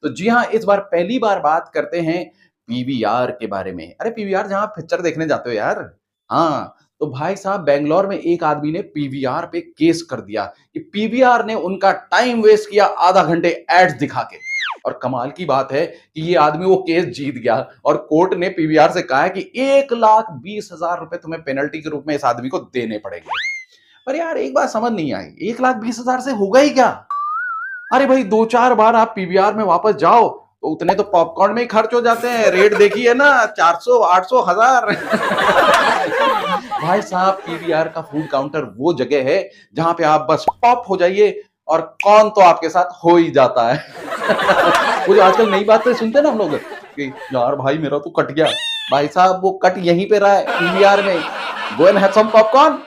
तो जी हाँ, इस बार पहली बार बात करते हैं पीवीआर के बारे में। अरे पीवीआर जहाँ आप पिक्चर देखने जाते हो यार। हाँ, तो भाई साहब बैंगलोर में एक आदमी ने पीवीआर पे केस कर दिया कि पीवीआर ने उनका टाइम वेस्ट किया आधा घंटे एड्स दिखा के। और कमाल की बात है कि ये आदमी वो केस जीत गया और कोर्ट ने पीवीआर से कहा है कि 1,20,000 रुपए तुम्हें पेनल्टी के रूप में इस आदमी को देने पड़ेंगे। पर यार एक बात समझ नहीं आई, 1,20,000 से होगा ही क्या? अरे भाई 2-4 बार आप पीवीआर में वापस जाओ तो उतने तो पॉपकॉर्न में ही खर्च हो जाते हैं। रेट देखिए ना, 400, 800, 1000। भाई साहब पीवीआर का फूड काउंटर वो जगह है जहां पे आप बस पॉप हो जाइए और कौन तो आपके साथ हो ही जाता है। वो जो आजकल नई बातें सुनते हैं ना हम लोग कि यार भाई मेरा तो कट गया। भाई साहब वो कट यहीं पे रहा है पीवीआर में। Go and have some popcorn.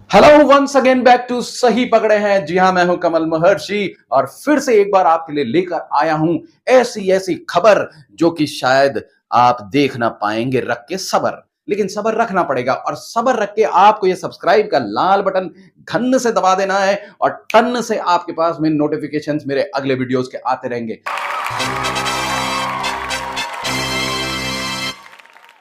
Hello once again back to सही पकड़े हैं। जी हां, मैं हूं कमल महर्षि और फिर से एक बार आपके लिए लेकर आया हूं ऐसी ऐसी खबर जो कि शायद आप देख ना पाएंगे रख के सबर। लेकिन सबर रखना पड़ेगा और सबर रख के आपको ये सब्सक्राइब का लाल बटन घन्न से दबा देना है और टन से आपके पास में नोटिफिकेशंस मेरे अगले वीडियोस के आते रहेंगे।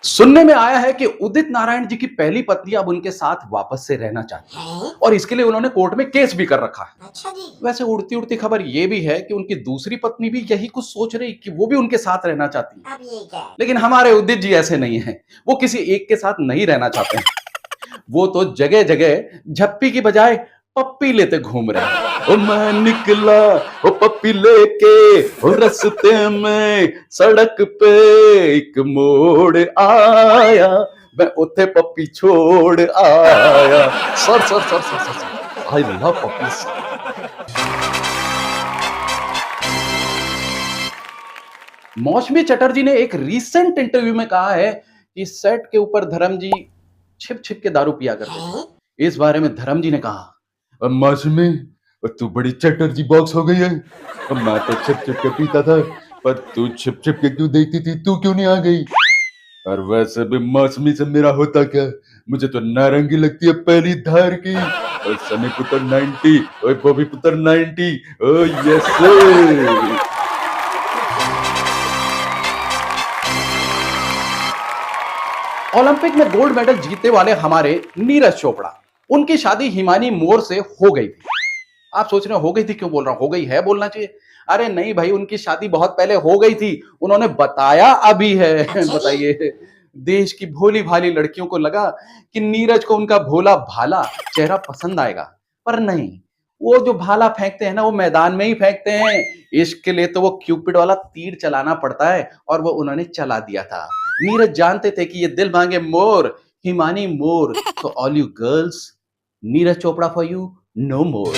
सुनने में आया है कि उदित नारायण जी की पहली पत्नी अब उनके साथ वापस से रहना चाहती है और इसके लिए उन्होंने कोर्ट में केस भी कर रखा है। अच्छा जी। वैसे उड़ती उड़ती खबर यह भी है कि उनकी दूसरी पत्नी भी यही कुछ सोच रही कि वो भी उनके साथ रहना चाहती है। अब ये क्या है? लेकिन हमारे उदित जी ऐसे नहीं हैं। वो किसी एक के साथ नहीं रहना चाहते हैं। वो तो जगह जगह झप्पी की बजाय पप्पी लेते घूम रहे हैं। ओ मैं निकला ओ पप्पी लेके ओ रस्ते में सड़क पे एक मोड़ आया, मैं उथे पप्पी छोड़ आया। Sir sir sir sir sir, sir. I love puppy's. मौसमी चटर्जी ने एक रीसेंट इंटरव्यू में कहा है कि सेट के ऊपर धर्म जी छिप छिप के दारू पिया करते थे। इस बारे में धर्म जी ने कहा, मौसमी तू बड़ी चटर्जी बॉक्स हो गई है। मैं तो छिप छिप के पीता था, पर तू छिप छिप के क्यों देखती थी? तू क्यों नहीं आ गई? और वैसे भी मौसमी से मेरा होता क्या? मुझे तो नारंगी लगती है पहली धार की। और सनी पुत्र 90, ओए बॉबी पुत्र 90। ओ यस। ओलंपिक में गोल्ड मेडल जीतने वाले हमारे नीरज चोपड़ा, उनकी शादी हिमानी मोर से हो गई थी। आप सोच रहे हो गई थी, क्यों बोल रहा हूं हो गई है बोलना चाहिए। अरे नहीं भाई, उनकी शादी बहुत पहले हो गई थी, उन्होंने बताया अभी है। बताइए, देश की भोली भाली लड़कियों को लगा कि नीरज को उनका भोला भाला चेहरा पसंद आएगा, पर नहीं। वो जो भाला फेंकते हैं ना, वो मैदान में ही फेंकते हैं। इश्क के लिए तो वो क्यूपिड वाला तीर चलाना पड़ता है और वो उन्होंने चला दिया था। नीरज जानते थे कि ये दिल मांगे मोर, हिमानी मोर। तो all you girls, Neeraj Chopra for you, no more.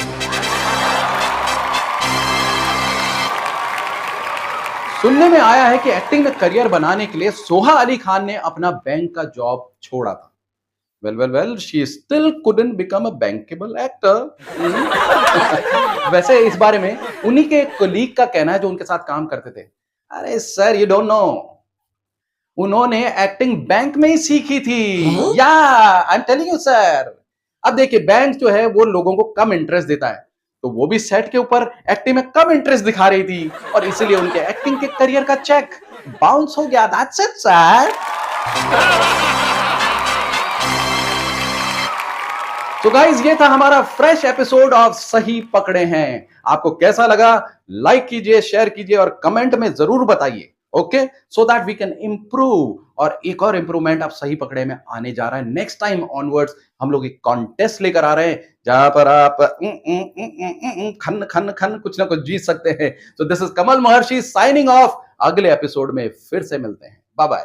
सुनने में आया है कि एक्टिंग में करियर बनाने के लिए सोहा अली खान ने अपना बैंक का जॉब छोड़ा था। Well, she still couldn't become a bankable actor. वैसे इस बारे में उन्हीं के एक कोलीग का कहना है जो उनके साथ काम करते थे। अरे सर, यू डोंट नो, उन्होंने एक्टिंग बैंक में ही सीखी थी। या I am telling you sir. अब देखिए, बैंक जो है वो लोगों को कम इंटरेस्ट देता है, तो वो भी सेट के ऊपर एक्टिंग में कम इंटरेस्ट दिखा रही थी और इसीलिए उनके एक्टिंग के करियर का चेक बाउंस हो गया। That's it sir. तो गाइज, ये था हमारा फ्रेश एपिसोड ऑफ सही पकड़े हैं। आपको कैसा लगा? लाइक कीजिए, शेयर कीजिए और कमेंट में जरूर बताइए। Okay, so that we can improve. और एक और इंप्रूवमेंट आप सही पकड़े में आने जा रहा है। नेक्स्ट टाइम ऑनवर्ड्स हम लोग एक कॉन्टेस्ट लेकर आ रहे हैं जहां पर आप खन खन खन कुछ ना कुछ जीत सकते हैं। So this is Kamal Maharshi signing off. अगले एपिसोड में फिर से मिलते हैं। Bye bye.